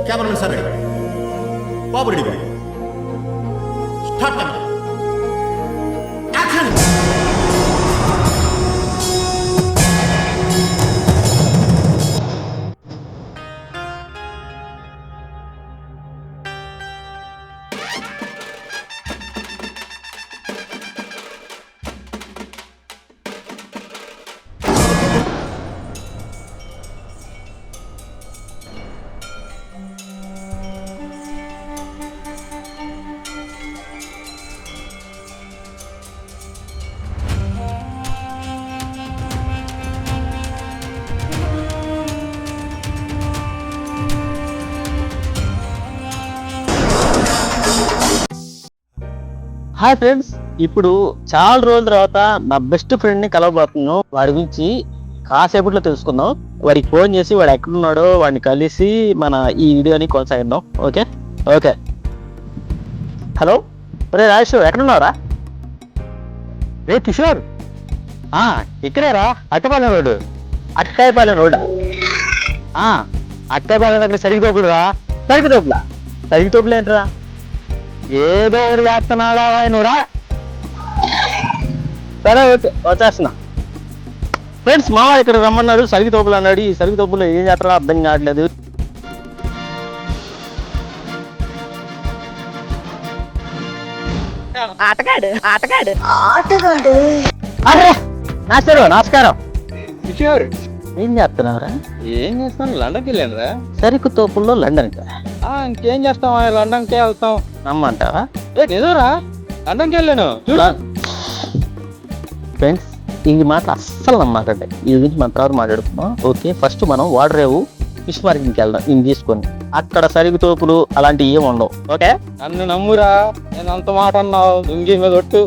Cameraman sir ready, బాబు ready, start camera, action. Hi friends, ఇప్పుడు చాలా రోజుల తర్వాత నా బెస్ట్ ఫ్రెండ్ ని కలవబోతున్నాం. వాడి గురించి కాసేపట్లో తెలుసుకుందాం. వాడికి ఫోన్ చేసి వాడు ఎక్కడున్నాడో వాడిని కలిసి మన ఈ వీడియోని కొనసాగిద్దాం. ఓకే ఓకే హలో, రే రాజేష్, ఎక్కడున్నావురా? రే కిషోర్, ఇక్కడేరా, అట్టపాలెం రోడ్డు. అట్టాయపాలెం రోడ్డా? అట్టాయపాలెం దగ్గర సరిగితోపులురా. సరిగితోపులు ఏంటరా? ఏదో ఒకటి వేస్తున్నాడా నువ్వురా? సరే ఓకే, వచ్చేస్తున్నా. ఫ్రెండ్స్, మామ ఇక్కడ రమ్మన్నాడు, సరిగి తోపులు అన్నాడు. ఈ సరిగి తోపులో ఏం చేస్తాడో అర్థం కావట్లేదు. నమస్కారం. ఏం చేస్తున్నావురా? ఏం చేస్తాను, లండన్కి వెళ్ళానురా. సరుకు తోపుల్లో లండన్ ఇంకేం చేస్తాం, లండన్కే వెళ్తాం. నమ్మంటావా? నిజంరా, లండన్కి వెళ్ళాను. ఫ్రెండ్స్, ఈ మాటలు అస్సలు నమ్మకండి. ఈ గురించి మన తర్వాత మాట్లాడుకుందాం. ఓకే, ఫస్ట్ మనం వాడరేవు ఫిష్ మార్కెట్కి వెళ్దాం. ఇది తీసుకొని అక్కడ సరుకు తోపులు అలాంటివి ఏమి ఉండవు. ఓకే, నన్ను నమ్మురా, నేను అంత మాట అన్నావు. లుంగి మీద ఒట్టు.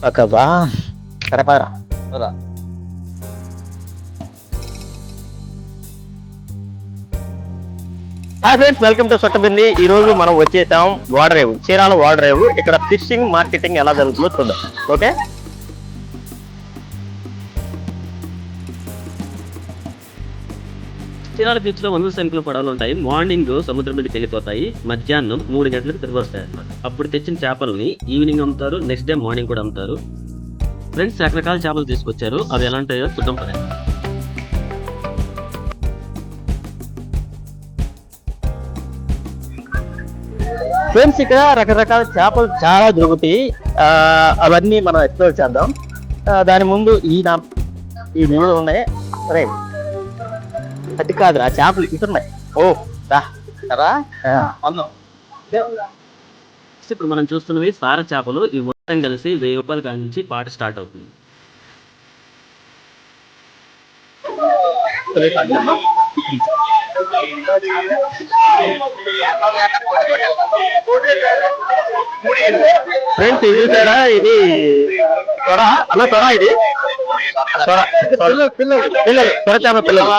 ఓకే బా, సరేపారా. హాయ్ ఫ్రెండ్స్, వెల్కమ్ టు సొట్టబింది. ఈ రోజు మనం వచ్చేసాం వాడరేవు, చీరాల వాడరేవు. ఇక్కడ ఫిషింగ్ మార్కెటింగ్ ఎలా జరుగుతుందో చూద్దాం. ఓకే, చీరాల బీచ్ లో 100 సంఖ్యలో పడవలు ఉంటాయి. మార్నింగ్ సముద్రం మీదకి వెళ్ళిపోతాయి, మధ్యాహ్నం 3 గంటలకు తిరిగి వస్తాయి అన్నమాట. అప్పుడు తెచ్చిన చేపలని ఈవినింగ్ అమ్ముతారు, నెక్స్ట్ డే మార్నింగ్ కూడా అమ్ముతారు. ఫ్రెండ్స్, రకరకాల చేపలు తీసుకొచ్చారు, అవి ఎలా ఉంటాయో చూద్దాం పడే. ఫ్రెండ్స్, ఇక్కడ రకరకాల చేపలు చాలా దొరుకుతాయి. అవన్నీ మనం ఎక్స్ప్లోర్ చేద్దాం. దాని ముందు ఈ నీళ్ళు ఉన్నాయి. సరే, అది కాదురా, చేపలు ఇటున్నాయి. ఓ రా. ఇప్పుడు మనం చూస్తున్నవి సార చేపలు. ఇవి మొత్తం కలిసి 1000 రూపాయల కాడ నుంచి పాట స్టార్ట్ అవుతుంది. ఫ్రెండ్స్, ఇది చూసారా, ఇది అన్న త్వర, ఇది త్వర చేప పిల్లలు.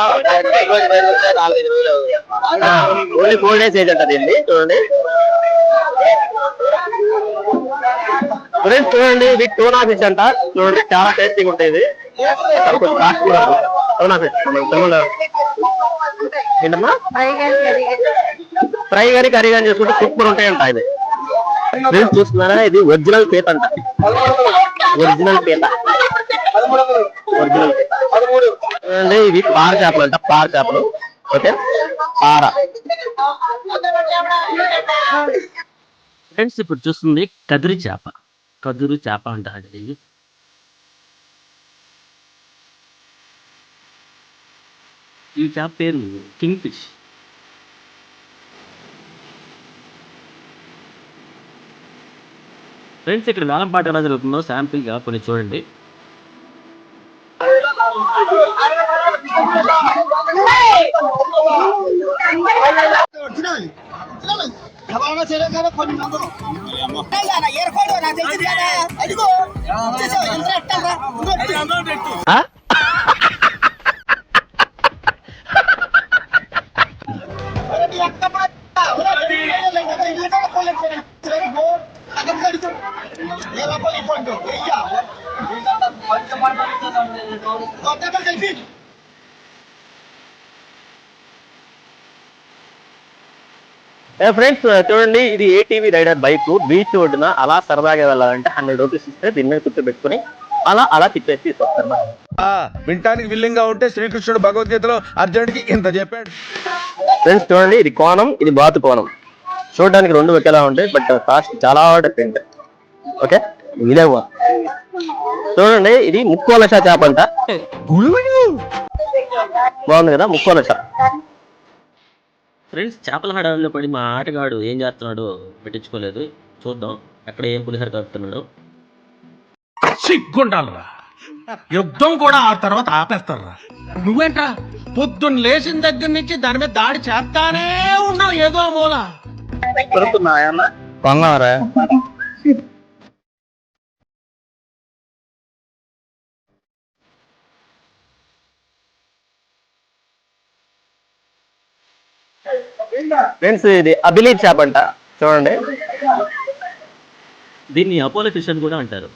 ఓన్లీ 4 days ఏజ్ అంటది అండి. చూడండి ఫ్రెండ్స్, చూడండి, ఇది టూనా ఫిష్ అంట. చూడండి, చాలా టేస్టీగా ఉంటుంది. కొంచెం కాస్ట్ కూడా టూనా ఫిష్. ఏంటమ్మా? ఫ్రై కానీ కర్రీ కానీ చేసుకుంటే సూపర్ ఉంటాయంట. ఇది ఫ్రెండ్స్, చూస్తున్నారా, ఇది ఒరిజినల్ పీత అంట. ఒరిజినల్ పీత. చూడండి, ఇవి పార చేపలు అంట, పార చేపలు. ఓకే, పార. ఫ్రెండ్స్, ఇప్పుడు చూస్తుంది కదిరి చేప. కదురు చేప అంటారు. ఈ చేప పేరు కింగ్ ఫిష్. ఫ్రెండ్స్, ఇక్కడ వేలం పాట ఎలా జరుగుతుందో శాంపిల్ గా కొన్ని చూడండి. ఫ్రెండ్స్ చూడండి, ఇది ఏటీవీ రైడర్ బైక్. బీచ్ ఒడ్డున అలా సరదాగా వెళ్ళాలంటే 100 రూపీస్ ఇస్తే దీని మీద కూర్చోబెట్టుకుని అలా తిప్పేసి తీసుకొస్తారు. వింటానికి విల్లింగ్ గా ఉంటే శ్రీకృష్ణుడు భగవద్గీతలో అర్జునుడికి ఇంత చెప్పాడు. ఫ్రెండ్స్ చూడండి, ఇది కోణం, ఇది బాతు కోణం. చూడడానికి రెండు ఒకేలా ఉంటాయి, బట్ కాస్ట్ చాలా డిఫరెంట్. ఓకే, ఇదే చూడండి, ఇది ముక్కోలశ చేప అంట. బాగుంది కదా, ముక్కోలశ. ఫ్రెండ్స్, చేపల హడావిలో పడి మా ఆటగాడు ఏం చేస్తున్నాడో పెట్టించుకోలేదు. చూద్దాం ఎక్కడ ఏం పులిహోర కలుపుతున్నాడు. సిగ్గుండాలరా, యుద్ధం కూడా ఆ తర్వాత ఆపేస్తారా? నువ్వేంట్రా పొద్దున్న లేచిన దగ్గర నుంచి దాని మీద దాడి చేస్తానే ఉన్నావు ఏదో మూల. కొంగరా ఫ్రెండ్స్, ఇది అబిలీఫ్ చేప అంట. చూడండి, దీన్ని అపోలో ఫిష్ అని కూడా అంటారు.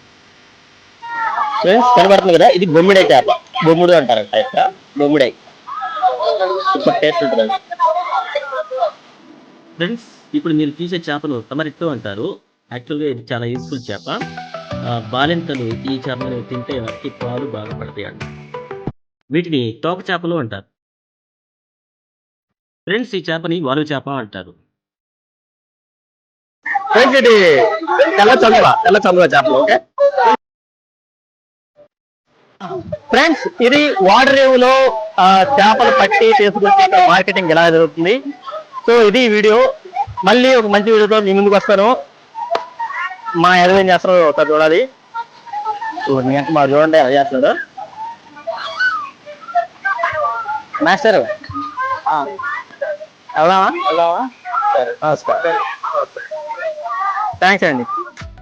ఫ్రెండ్స్ కనబడుతుంది కదా, ఇది బొమ్మిడై చేప. బొమ్ముడు అంటారు ఇక్కడ, బొమ్మిడై. సూపర్ టేస్ట్ ఉంటుంది. ఫ్రెండ్స్, ఇప్పుడు మీరు చూసే చేపను తమరిట్టు అంటారు. యాక్చువల్గా ఇది చాలా యూస్ఫుల్ చేప. బాలింతలు ఈ చేపను తింటే వాటికి పాలు బాగా పడతాయి అంట. వీటిని తోక చేపలు అంటారు. ఫ్రెండ్స్, ఈ చేపని వాలు చేప అంటారు. ఫ్రెండ్స్, ఇది తెల్ల చందువ చేపలు. ఓకే ఫ్రెండ్స్, ఇది వాడరేవులో చేపలు పట్టి తీసుకొచ్చి మార్కెటింగ్ ఎలా జరుగుతుంది. సో ఇది వీడియో. మళ్ళీ ఒక మంచి వీడియోతో మీ ముందుకు వస్తాను. మా ఎదురు ఏం చేస్తారో ఒకసారి చూడాలి. మా చూడండి ఎలా చేస్తున్నాడు మాస్టర్. వెళ్దామా? థ్యాంక్స్ అండి.